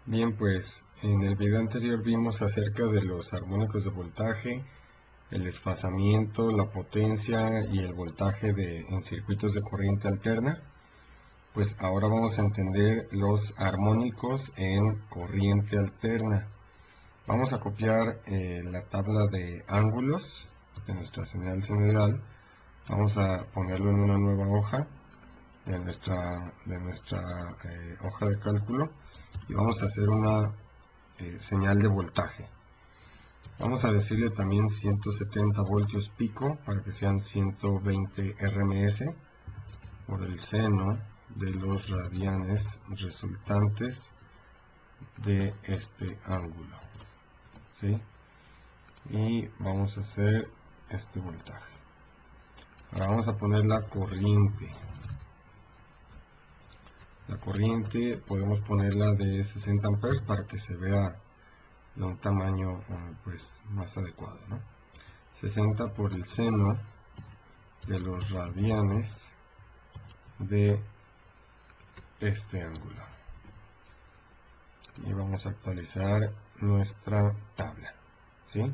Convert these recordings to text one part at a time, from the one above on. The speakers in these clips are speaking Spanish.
Bien, pues en el video anterior vimos acerca de los armónicos de voltaje, el desfasamiento, la potencia y el voltaje en circuitos de corriente alterna. Pues ahora vamos a entender los armónicos en corriente alterna. Vamos a copiar la tabla de ángulos de nuestra señal senoidal. Vamos a ponerlo en una nueva hoja de nuestra hoja de cálculo y vamos a hacer una señal de voltaje. Vamos a decirle también 170 voltios pico para que sean 120 RMS por el seno de los radianes resultantes de este ángulo, ¿sí? Y vamos a hacer este voltaje. Ahora vamos a poner la corriente. La corriente podemos ponerla de 60 amperes para que se vea de un tamaño pues más adecuado, ¿no? 60 por el seno de los radianes de este ángulo. Y vamos a actualizar nuestra tabla, ¿sí?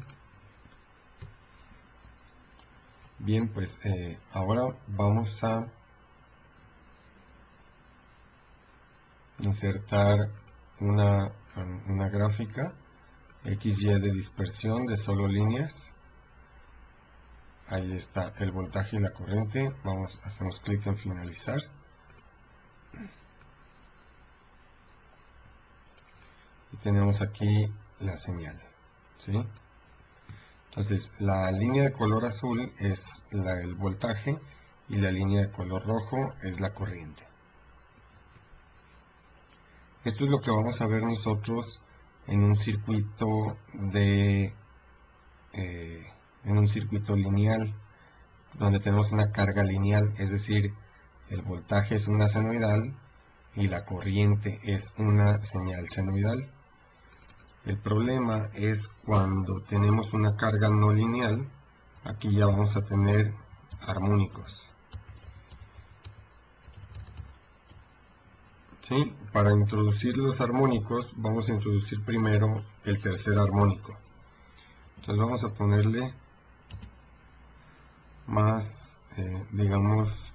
Bien, pues ahora vamos a insertar una gráfica XY de dispersión de solo líneas. Ahí está el voltaje y la corriente. Hacemos clic en finalizar. Y tenemos aquí la señal, ¿sí? Entonces, la línea de color azul es el voltaje y la línea de color rojo es la corriente. Esto es lo que vamos a ver nosotros en un circuito lineal, donde tenemos una carga lineal, es decir, el voltaje es una senoidal y la corriente es una señal senoidal. El problema es cuando tenemos una carga no lineal. Aquí ya vamos a tener armónicos, ¿sí? Para introducir los armónicos vamos a introducir primero el tercer armónico. Entonces vamos a ponerle más, digamos,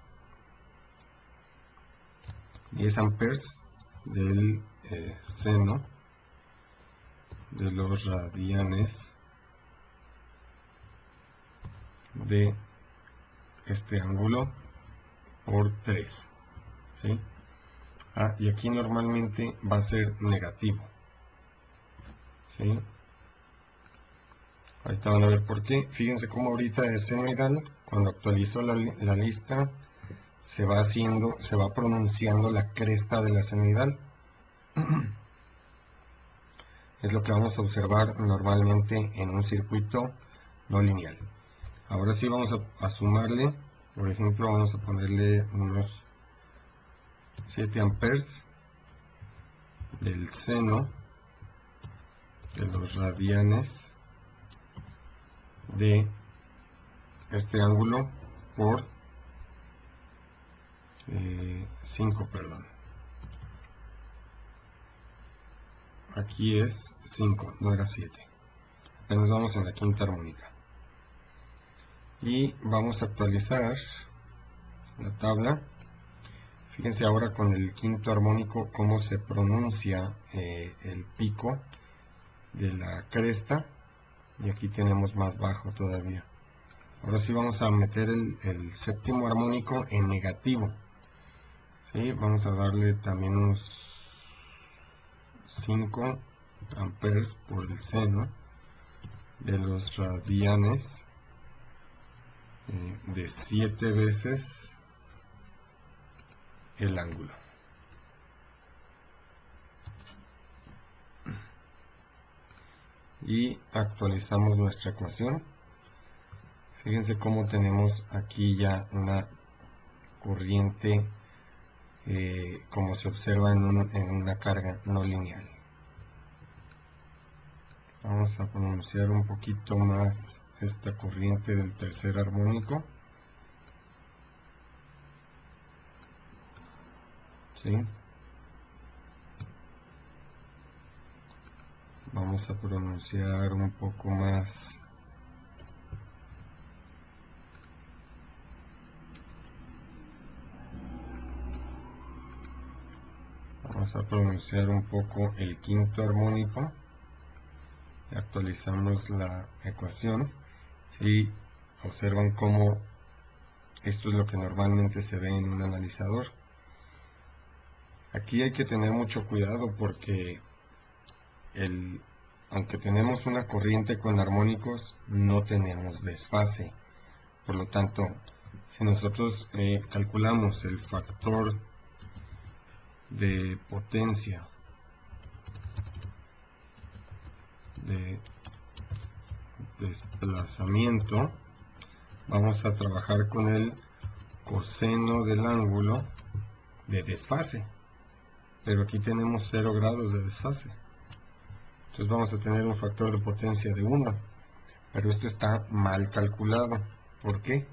10 amperes del seno de los radianes de este ángulo por 3, ¿sí? Y aquí normalmente va a ser negativo, ¿sí? Ahorita van a ver por qué. Fíjense cómo ahorita es senoidal. Cuando actualizo la lista se va pronunciando la cresta de la senoidal. Es lo que vamos a observar normalmente en un circuito no lineal. Ahora sí vamos a sumarle, por ejemplo, vamos a ponerle unos 7 amperes del seno de los radianes de este ángulo por 5, perdón. Aquí es 5, no era 7. Apenas vamos en la quinta armónica. Y vamos a actualizar la tabla. Fíjense ahora con el quinto armónico cómo se pronuncia el pico de la cresta. Y aquí tenemos más bajo todavía. Ahora sí vamos a meter el séptimo armónico en negativo, ¿sí? Vamos a darle también unos 5 amperes por el seno de los radianes de 7 veces el ángulo. Y actualizamos nuestra ecuación. Fíjense cómo tenemos aquí ya una corriente como se observa en una carga no lineal. Vamos a pronunciar un poquito más esta corriente del tercer armónico, ¿sí? Vamos a pronunciar un poco más. Vamos a pronunciar un poco el quinto armónico. Actualizamos la ecuación. Si observan cómo esto es lo que normalmente se ve en un analizador. Aquí hay que tener mucho cuidado porque aunque tenemos una corriente con armónicos, no tenemos desfase. Por lo tanto, si nosotros calculamos el factor de potencia de desplazamiento, vamos a trabajar con el coseno del ángulo de desfase, pero aquí tenemos 0 grados de desfase, entonces vamos a tener un factor de potencia de 1, pero esto está mal calculado. ¿Por qué?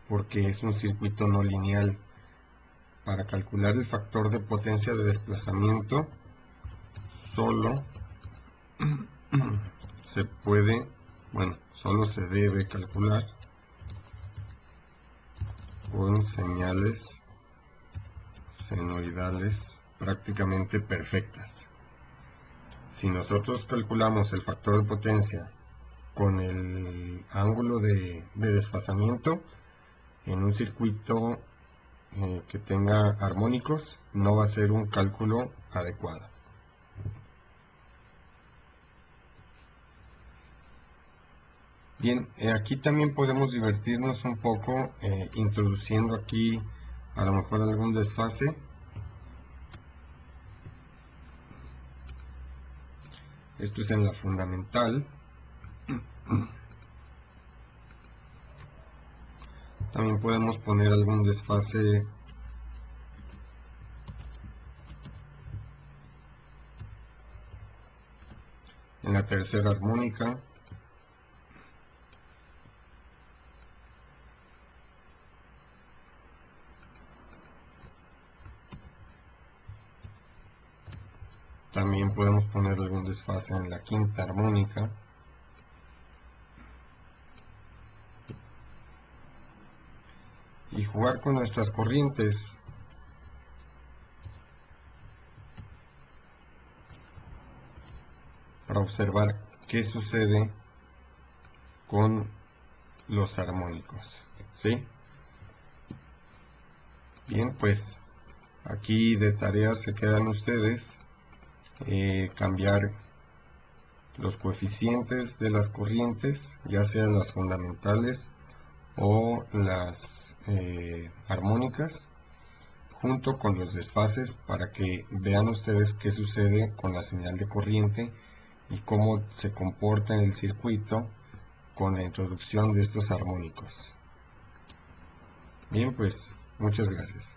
Porque es un circuito no lineal. Para calcular el factor de potencia de desplazamiento solo se puede, solo se debe calcular con señales senoidales prácticamente perfectas. Si nosotros calculamos el factor de potencia con el ángulo de desfasamiento en un circuito que tenga armónicos, no va a ser un cálculo adecuado. Bien, aquí también podemos divertirnos un poco introduciendo aquí a lo mejor algún desfase. Esto es en la fundamental. También podemos poner algún desfase en la tercera armónica. También podemos poner algún desfase en la quinta armónica. Y jugar con nuestras corrientes. Para observar qué sucede con los armónicos. ¿Sí? Bien, pues aquí de tarea se quedan ustedes cambiar los coeficientes de las corrientes, ya sean las fundamentales o las armónicas, junto con los desfases, para que vean ustedes qué sucede con la señal de corriente y cómo se comporta en el circuito con la introducción de estos armónicos. Bien, pues muchas gracias.